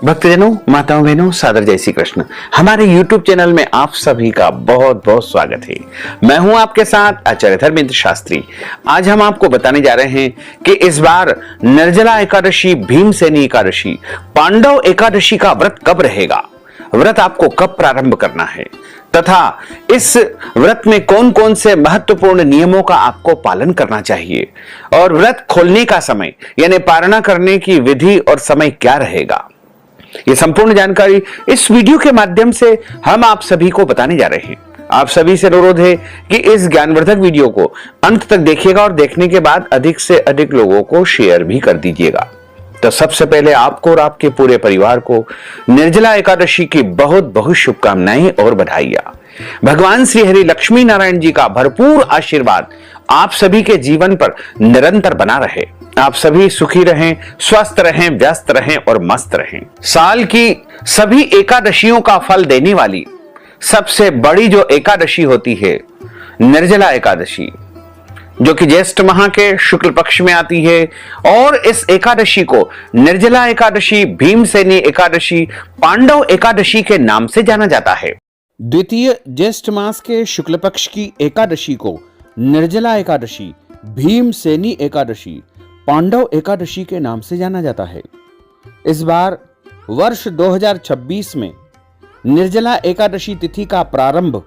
भक्तजनों, माताओं, बहनों, सादर जय श्री कृष्ण। हमारे YouTube चैनल में आप सभी का बहुत बहुत स्वागत है। मैं हूं आपके साथ आचार्य धर्मेंद्र शास्त्री। आज हम आपको बताने जा रहे हैं कि इस बार निर्जला एकादशी, भीमसेनी एकादशी, पांडव एकादशी का व्रत कब रहेगा, व्रत आपको कब प्रारंभ करना है तथा इस व्रत में कौन कौन से महत्वपूर्ण नियमों का आपको पालन करना चाहिए और व्रत खोलने का समय यानी पारणा करने की विधि और समय क्या रहेगा, ये संपूर्ण जानकारी इस वीडियो के माध्यम से हम आप सभी को बताने जा रहे हैं। आप सभी से अनुरोध है कि इस ज्ञानवर्धक वीडियो को अंत तक देखिएगा और देखने के बाद अधिक से अधिक लोगों को शेयर भी कर दीजिएगा। तो सबसे पहले आपको और आपके पूरे परिवार को निर्जला एकादशी की बहुत बहुत शुभकामनाएं और बधाइयां। भगवान श्री हरि लक्ष्मी नारायण जी का भरपूर आशीर्वाद आप सभी के जीवन पर निरंतर बना रहे। आप सभी सुखी रहें, स्वस्थ रहें, व्यस्त रहें और मस्त रहें। साल की सभी एकादशियों का फल देने वाली सबसे बड़ी जो एकादशी होती है निर्जला एकादशी, जो कि ज्येष्ठ माह के शुक्ल पक्ष में आती है, और इस एकादशी को निर्जला एकादशी, भीमसेनी एकादशी, पांडव एकादशी के नाम से जाना जाता है। द्वितीय ज्येष्ठ मास के शुक्ल पक्ष की एकादशी को निर्जला एकादशी, भीमसेनी एकादशी, पांडव एकादशी के नाम से जाना जाता है। इस बार वर्ष 2026 में निर्जला एकादशी तिथि का प्रारंभ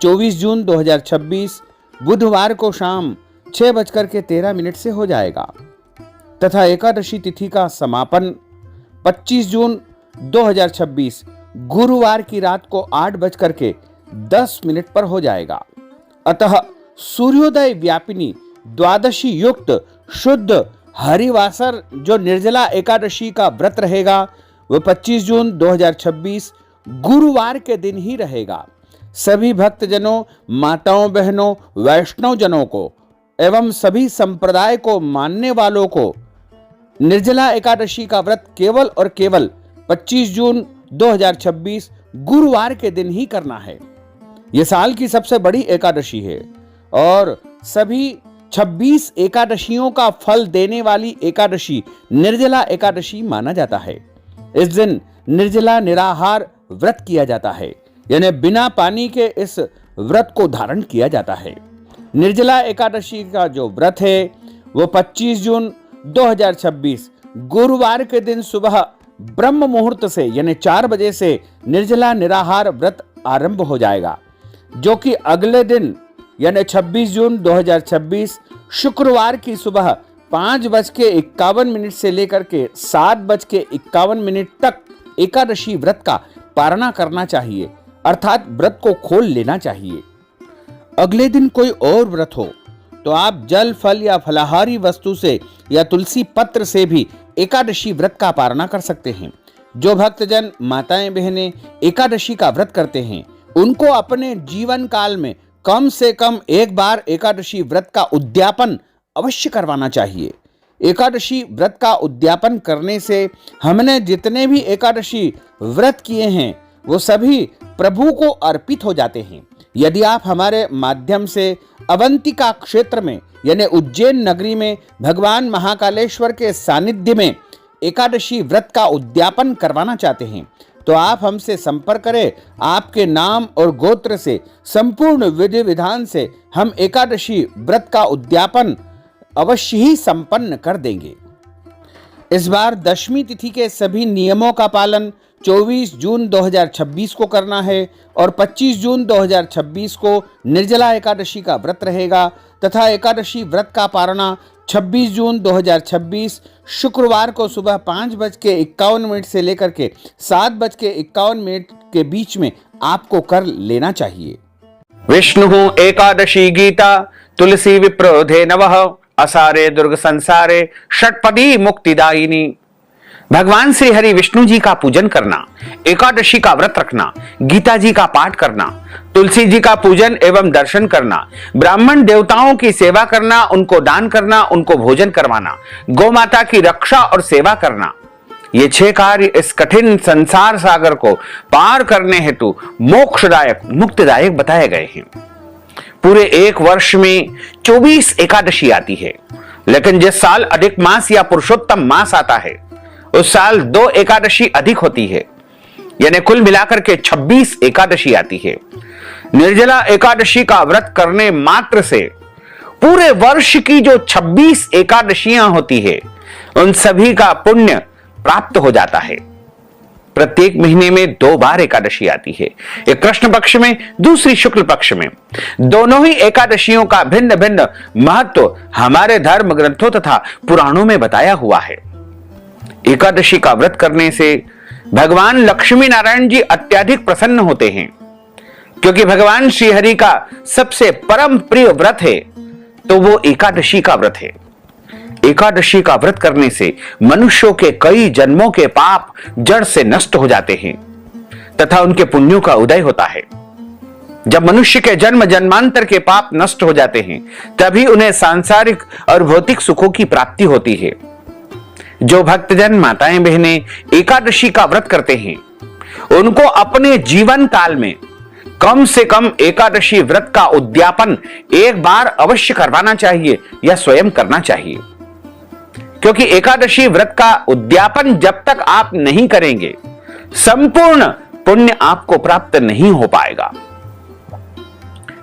24 जून 2026 बुधवार को शाम 6:13 से हो जाएगा तथा एकादशी तिथि का समापन 25 जून 2026 गुरुवार की रात को 8:10 पर हो जाएगा। अतः सूर्योदय व्यापिनी द्वादशी युक्त शुद्ध हरिवासर जो निर्जला एकादशी का व्रत रहेगा वह 25 जून 2026 गुरुवार के दिन ही रहेगा। सभी भक्तजनों, माताओं, बहनों, वैष्णव जनों को एवं सभी संप्रदाय को मानने वालों को निर्जला एकादशी का व्रत केवल और केवल 25 जून 2026 गुरुवार के दिन ही करना है। यह साल की सबसे बड़ी एकादशी है और सभी 26 एकादशियों का फल देने वाली एकादशी निर्जला एकादशी माना जाता है। इस दिन निर्जला निराहार व्रत किया जाता है, यानी बिना पानी के इस व्रत को धारण किया जाता है। निर्जला एकादशी का जो व्रत है वो 25 जून 2026 गुरुवार के दिन सुबह ब्रह्म मुहूर्त से यानी 4 बजे से निर्जला निराहार व्रत आरंभ हो जाएगा, जो कि अगले दिन यानी 26 जून 2026 शुक्रवार की सुबह 5:51 से लेकर के 7:51 तक एकादशी व्रत का पारणा करना चाहिए, अर्थात व्रत को खोल लेना चाहिए। अगले दिन कोई और व्रत हो तो आप जल, फल या फलाहारी वस्तु से या तुलसी पत्र से भी एकादशी व्रत का पारणा कर सकते हैं। जो भक्तजन, माताएं, बहनें एकादशी का व्रत करते हैं उनको अपने जीवन काल में कम से कम एक बार एकादशी व्रत का उद्यापन अवश्य करवाना चाहिए। एकादशी व्रत का उद्यापन करने से हमने जितने भी एकादशी व्रत किए हैं वो सभी प्रभु को अर्पित हो जाते हैं। यदि आप हमारे माध्यम से अवंतिका क्षेत्र में यानी उज्जैन नगरी में भगवान महाकालेश्वर के सानिध्य में एकादशी व्रत का उद्यापन करवाना चाहते हैं तो आप हमसे संपर्क करें। आपके नाम और गोत्र से संपूर्ण विधि विधान से हम एकादशी व्रत का उद्यापन अवश्य ही संपन्न कर देंगे। इस बार दशमी तिथि के सभी नियमों का पालन 24 जून 2026 को करना है और 25 जून 2026 को निर्जला एकादशी का व्रत रहेगा तथा एकादशी व्रत का पारणा 26 जून 2026 शुक्रवार को सुबह 5:51 से लेकर के 7:51 के बीच में आपको कर लेना चाहिए। विष्णु एकादशी गीता तुलसी विप्रोधे नवः असारे दुर्ग संसारे षटपदी मुक्तिदायिनी। भगवान श्री हरि विष्णु जी का पूजन करना, एकादशी का व्रत रखना, गीता जी का पाठ करना, तुलसी जी का पूजन एवं दर्शन करना, ब्राह्मण देवताओं की सेवा करना, उनको दान करना, उनको भोजन करवाना, गौ माता की रक्षा और सेवा करना, ये 6 कार्य इस कठिन संसार सागर को पार करने हेतु मोक्षदायक, मुक्तिदायक बताए गए हैं। पूरे एक वर्ष में 24 एकादशी आती है, लेकिन जिस साल अधिक मास या पुरुषोत्तम मास आता है उस साल 2 एकादशी अधिक होती है, यानी कुल मिलाकर के 26 एकादशी आती है। निर्जला एकादशी का व्रत करने मात्र से पूरे वर्ष की जो 26 एकादशियां होती है उन सभी का पुण्य प्राप्त हो जाता है। प्रत्येक महीने में 2 बार एकादशी आती है, एक कृष्ण पक्ष में, दूसरी शुक्ल पक्ष में। दोनों ही एकादशियों का भिन्न भिन्न महत्व हमारे धर्म ग्रंथों तथा पुराणों में बताया हुआ है। एकादशी का व्रत करने से भगवान लक्ष्मी नारायण जी अत्यधिक प्रसन्न होते हैं, क्योंकि भगवान श्रीहरि का सबसे परम प्रिय व्रत है तो वो एकादशी का व्रत है। एकादशी का व्रत करने से मनुष्यों के कई जन्मों के पाप जड़ से नष्ट हो जाते हैं तथा उनके पुण्यों का उदय होता है। जब मनुष्य के जन्म जन्मांतर के पाप नष्ट हो जाते हैं तभी उन्हें सांसारिक और भौतिक सुखों की प्राप्ति होती है। जो भक्तजन माताएं बहनें एकादशी का व्रत करते हैं उनको अपने जीवन काल में कम से कम एकादशी व्रत का उद्यापन एक बार अवश्य करवाना चाहिए या स्वयं करना चाहिए, क्योंकि एकादशी व्रत का उद्यापन जब तक आप नहीं करेंगे संपूर्ण पुण्य आपको प्राप्त नहीं हो पाएगा।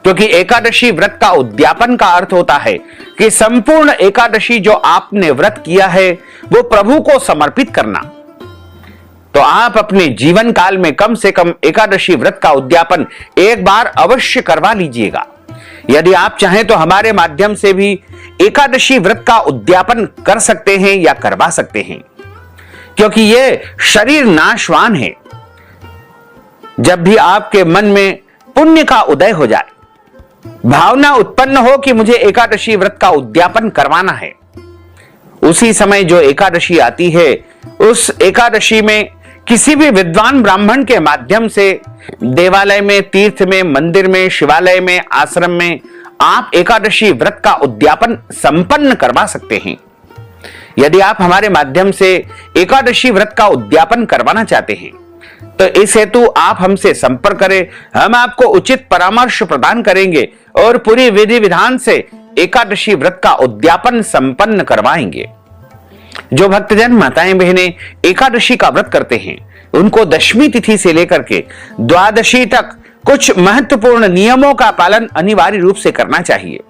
क्योंकि एकादशी व्रत का उद्यापन का अर्थ होता है कि संपूर्ण एकादशी जो आपने व्रत किया है वो प्रभु को समर्पित करना। तो आप अपने जीवन काल में कम से कम एकादशी व्रत का उद्यापन एक बार अवश्य करवा लीजिएगा। यदि आप चाहें तो हमारे माध्यम से भी एकादशी व्रत का उद्यापन कर सकते हैं या करवा सकते हैं, क्योंकि यह शरीर नाशवान है। जब भी आपके मन में पुण्य का उदय हो जाए, भावना उत्पन्न हो कि मुझे एकादशी व्रत का उद्यापन करवाना है, उसी समय जो एकादशी आती है उस एकादशी में किसी भी विद्वान ब्राह्मण के माध्यम से देवालय में, तीर्थ में, मंदिर में, शिवालय में, आश्रम में आप एकादशी व्रत का उद्यापन संपन्न करवा सकते हैं। यदि आप हमारे माध्यम से एकादशी व्रत का उद्यापन करवाना चाहते हैं तो इस हेतु आप हमसे संपर्क करें, हम आपको उचित परामर्श प्रदान करेंगे और पूरी विधि विधान से एकादशी व्रत का उद्यापन संपन्न करवाएंगे। जो भक्तजन माताएं बहनें एकादशी का व्रत करते हैं उनको दशमी तिथि से लेकर के द्वादशी तक कुछ महत्वपूर्ण नियमों का पालन अनिवार्य रूप से करना चाहिए।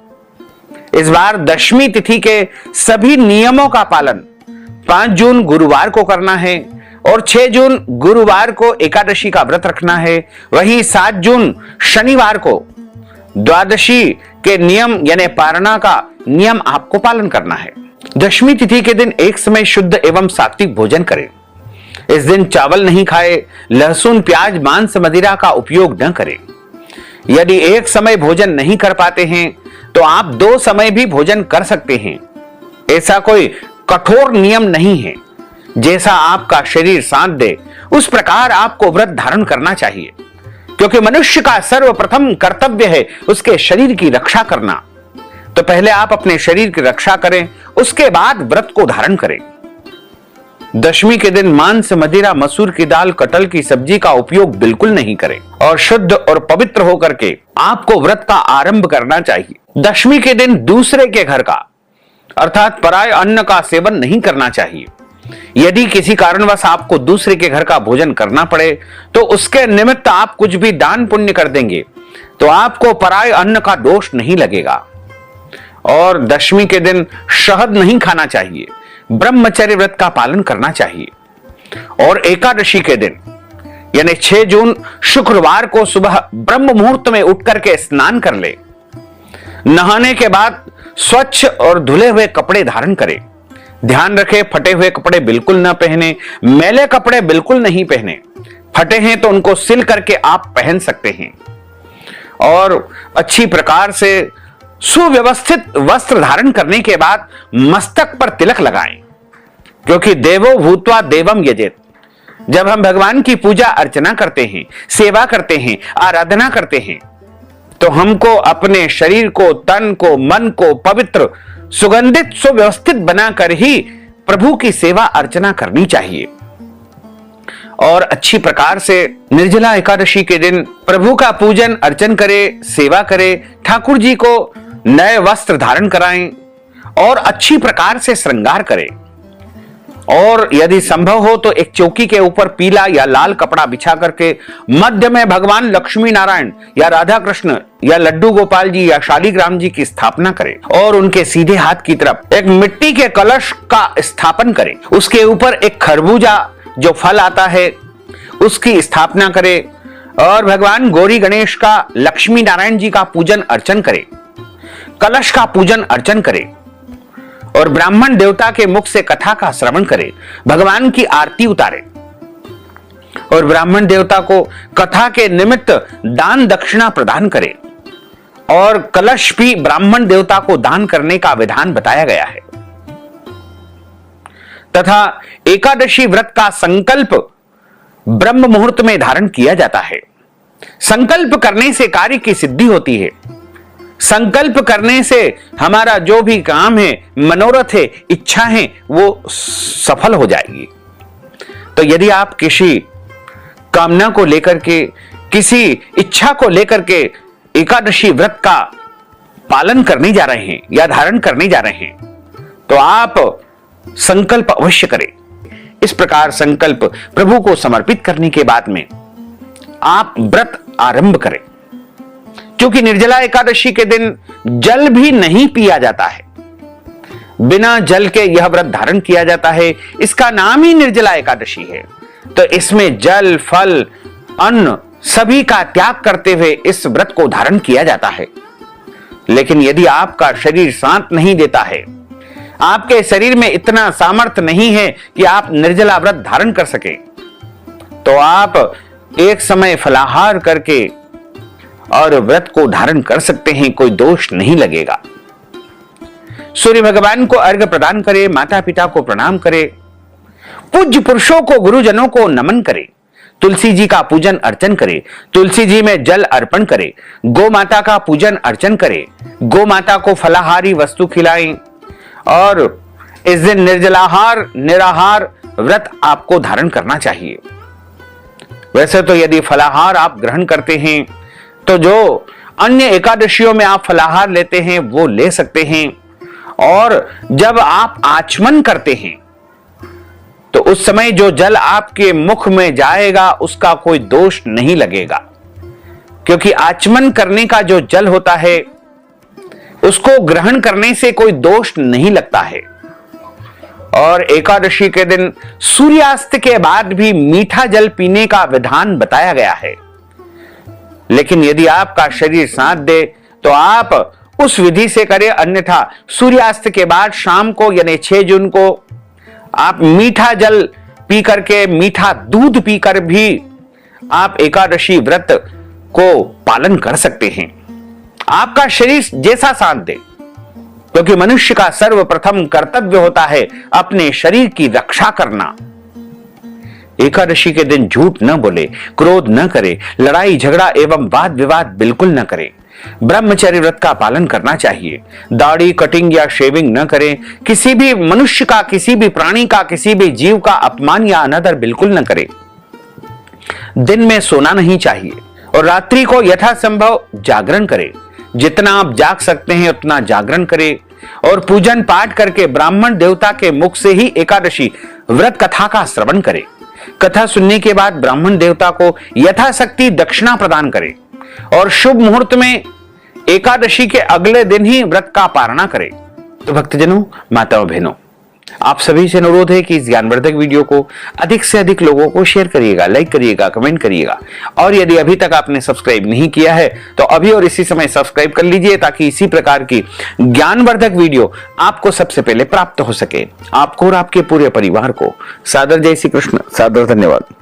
इस बार दशमी तिथि के सभी नियमों का पालन 5 जून गुरुवार को करना है और 6 जून गुरुवार को एकादशी का व्रत रखना है। वहीं 7 जून शनिवार को द्वादशी के नियम यानी पारणा का नियम आपको पालन करना है। दशमी तिथि के दिन एक समय शुद्ध एवं सात्विक भोजन करें। इस दिन चावल नहीं खाए, लहसुन, प्याज, मांस, मदिरा का उपयोग न करें। यदि एक समय भोजन नहीं कर पाते हैं तो आप 2 समय भी भोजन कर सकते हैं। ऐसा कोई कठोर नियम नहीं है, जैसा आपका शरीर साथ दे उस प्रकार आपको व्रत धारण करना चाहिए, क्योंकि मनुष्य का सर्वप्रथम कर्तव्य है उसके शरीर की रक्षा करना। तो पहले आप अपने शरीर की रक्षा करें, उसके बाद व्रत को धारण करें। दशमी के दिन मांस, मदिरा, मसूर की दाल, कटहल की सब्जी का उपयोग बिल्कुल नहीं करें और शुद्ध और पवित्र होकर के आपको व्रत का आरंभ करना चाहिए। दशमी के दिन दूसरे के घर का अर्थात पराय अन्न का सेवन नहीं करना चाहिए। यदि किसी कारणवश आपको दूसरे के घर का भोजन करना पड़े तो उसके निमित्त आप कुछ भी दान पुण्य कर देंगे तो आपको पराय अन्न का दोष नहीं लगेगा। और दशमी के दिन शहद नहीं खाना चाहिए, ब्रह्मचर्य व्रत का पालन करना चाहिए। और एकादशी के दिन यानी 6 जून शुक्रवार को सुबह ब्रह्म मुहूर्त में उठ करके स्नान कर ले। नहाने के बाद स्वच्छ और धुले हुए कपड़े धारण करें। ध्यान रखें, फटे हुए कपड़े बिल्कुल न पहने, मैले कपड़े बिल्कुल नहीं पहने। फटे हैं तो उनको सिल करके आप पहन सकते हैं और अच्छी प्रकार से सुव्यवस्थित वस्त्र धारण करने के बाद मस्तक पर तिलक लगाएं, क्योंकि देवो भूत्वा देवम यजेत। जब हम भगवान की पूजा अर्चना करते हैं, सेवा करते हैं, आराधना करते हैं तो हमको अपने शरीर को, तन को, मन को पवित्र, सुगंधित, सुव्यवस्थित बनाकर ही प्रभु की सेवा अर्चना करनी चाहिए। और अच्छी प्रकार से निर्जला एकादशी के दिन प्रभु का पूजन अर्चन करें, सेवा करें, ठाकुर जी को नए वस्त्र धारण कराएं और अच्छी प्रकार से श्रृंगार करें। और यदि संभव हो तो एक चौकी के ऊपर पीला या लाल कपड़ा बिछा करके मध्य में भगवान लक्ष्मी नारायण या राधा कृष्ण या लड्डू गोपाल जी या शालिग्राम जी की स्थापना करें और उनके सीधे हाथ की तरफ एक मिट्टी के कलश का स्थापन करें। उसके ऊपर एक खरबूजा जो फल आता है उसकी स्थापना करें और भगवान गौरी गणेश का लक्ष्मी नारायण जी का पूजन अर्चन करें, कलश का पूजन अर्चन करें और ब्राह्मण देवता के मुख से कथा का श्रवण करें, भगवान की आरती उतारें और ब्राह्मण देवता को कथा के निमित्त दान दक्षिणा प्रदान करें और कलश भी ब्राह्मण देवता को दान करने का विधान बताया गया है। तथा एकादशी व्रत का संकल्प ब्रह्म मुहूर्त में धारण किया जाता है। संकल्प करने से कार्य की सिद्धि होती है। संकल्प करने से हमारा जो भी काम है, मनोरथ है, इच्छा है, वो सफल हो जाएगी। तो यदि आप किसी कामना को लेकर के, किसी इच्छा को लेकर के एकादशी व्रत का पालन करने जा रहे हैं या धारण करने जा रहे हैं तो आप संकल्प अवश्य करें। इस प्रकार संकल्प प्रभु को समर्पित करने के बाद में आप व्रत आरंभ करें, क्योंकि निर्जला एकादशी के दिन जल भी नहीं पिया जाता है। बिना जल के यह व्रत धारण किया जाता है। इसका नाम ही निर्जला एकादशी है। तो इसमें जल, फल, अन्न सभी का त्याग करते हुए इस व्रत को धारण किया जाता है। लेकिन यदि आपका शरीर साथ नहीं देता है, आपके शरीर में इतना सामर्थ्य नहीं है कि आप निर्जला व्रत धारण कर सके, तो आप एक समय फलाहार करके और व्रत को धारण कर सकते हैं, कोई दोष नहीं लगेगा। सूर्य भगवान को अर्घ्य प्रदान करें, माता पिता को प्रणाम करें, पूज्य पुरुषों को, गुरुजनों को नमन करें, तुलसी जी का पूजन अर्चन करें, तुलसी जी में जल अर्पण करें, गौ माता का पूजन अर्चन करें, गौ माता को फलाहारी वस्तु खिलाएं और इस दिन निर्जलाहार, निराहार व्रत आपको धारण करना चाहिए। वैसे तो यदि फलाहार आप ग्रहण करते हैं तो जो अन्य एकादशियों में आप फलाहार लेते हैं वो ले सकते हैं, और जब आप आचमन करते हैं तो उस समय जो जल आपके मुख में जाएगा उसका कोई दोष नहीं लगेगा, क्योंकि आचमन करने का जो जल होता है उसको ग्रहण करने से कोई दोष नहीं लगता है। और एकादशी के दिन सूर्यास्त के बाद भी मीठा जल पीने का विधान बताया गया है। लेकिन यदि आपका शरीर साथ दे तो आप उस विधि से करें, अन्यथा सूर्यास्त के बाद शाम को यानी 6 जून को आप मीठा जल पी करके, मीठा दूध पीकर भी आप एकादशी व्रत को पालन कर सकते हैं। आपका शरीर जैसा साथ दे, क्योंकि मनुष्य का सर्वप्रथम कर्तव्य होता है अपने शरीर की रक्षा करना। एकादशी के दिन झूठ न बोले, क्रोध न करे, लड़ाई झगड़ा एवं वाद विवाद बिल्कुल न करे, ब्रह्मचर्य व्रत का पालन करना चाहिए, दाढ़ी कटिंग या शेविंग न करें, किसी भी मनुष्य का, किसी भी प्राणी का, किसी भी जीव का अपमान या अनादर बिल्कुल न करें, दिन में सोना नहीं चाहिए और रात्रि को यथासंभव जागरण करें। जितना आप जाग सकते हैं उतना जागरण करें और पूजन पाठ करके ब्राह्मण देवता के मुख से ही एकादशी व्रत कथा का श्रवण करें। कथा सुनने के बाद ब्राह्मण देवता को यथाशक्ति दक्षिणा प्रदान करें और शुभ मुहूर्त में एकादशी के अगले दिन ही व्रत का पारणा करें। तो भक्तजनों, माताओं, बहनों, आप सभी से अनुरोध है कि इस ज्ञानवर्धक वीडियो को अधिक से अधिक लोगों को शेयर करिएगा, लाइक करिएगा, कमेंट करिएगा और यदि अभी तक आपने सब्सक्राइब नहीं किया है तो अभी और इसी समय सब्सक्राइब कर लीजिए, ताकि इसी प्रकार की ज्ञानवर्धक वीडियो आपको सबसे पहले प्राप्त हो सके। आपको और आपके पूरे परिवार को सादर जय श्री कृष्ण, सादर धन्यवाद।